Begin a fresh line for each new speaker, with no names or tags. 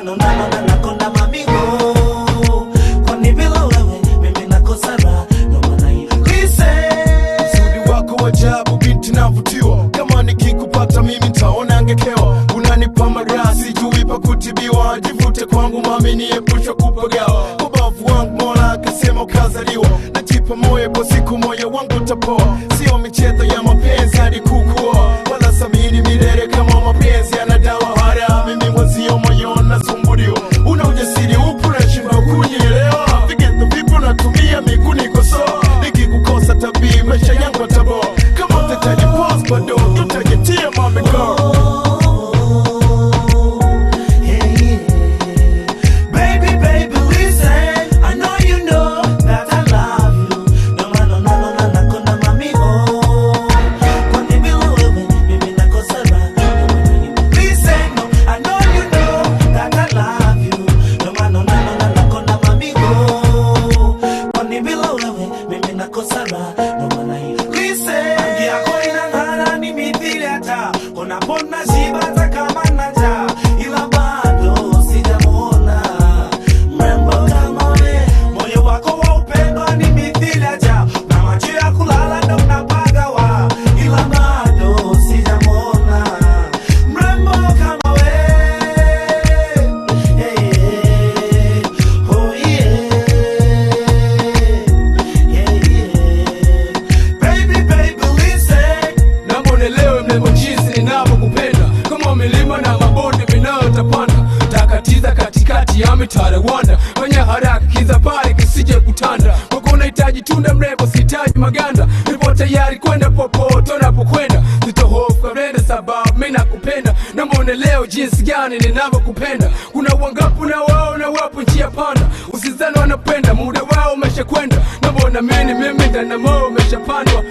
maana nakonda mamigo. Kwani bila wewe mimi nakosa raha, ndo maana hii
uzuri wako wajabu binti navutiwa, kama nikikupata mimi nitaona angekewa. Unanipa maraha sijui pa kutibiwa, jivute kwangu mami niepusha kupagawa. Ubavu wangu Mola akasema ukazaliwa, najipa moyo kwa siku moyo wangu utapoa. Sio michezo ya mapenzi hadi kukua, wala samini milele kama mapenzi yanadawa hara. Mimi mwazio moyo nasumbuliwa, una ujasiri upo na shindwa kunielewa. Vigezo vipo natumia miguu nikosoa, nikikukosa tabii maisha yangu ataboa. Kama utahitaji pause bado tutajitia mami girl.
Unapona shiba kama naja, ila bado sijamuona mrembo kama we. Moyo wako wa upendo ni mithili aja, na macho ya kulala ndo unapagawa, ila bado sijamuona mrembo kama we. Oh yeah, baby listen.
Naomba unielewe mrembo jinsi ninavyokupenda, kama milima na mabonde vinayotapanda, takatiza katikati ya mitara wanda. Fanya haraka kiza pale kisije kutanda, kwako unahitaji tunda mrembo sihitaji maganda. Nipo tayari kwenda popote unapokwenda, sitohofu karenda sababu mimi nakupenda. Naomba unielewe jinsi gani ninavyokupenda, kuna wangapu na wao na wapo njia panda. Usizani wanapenda muda wao umeshakwenda, naomba unaamini mimi ndani moyo umeshapandwa.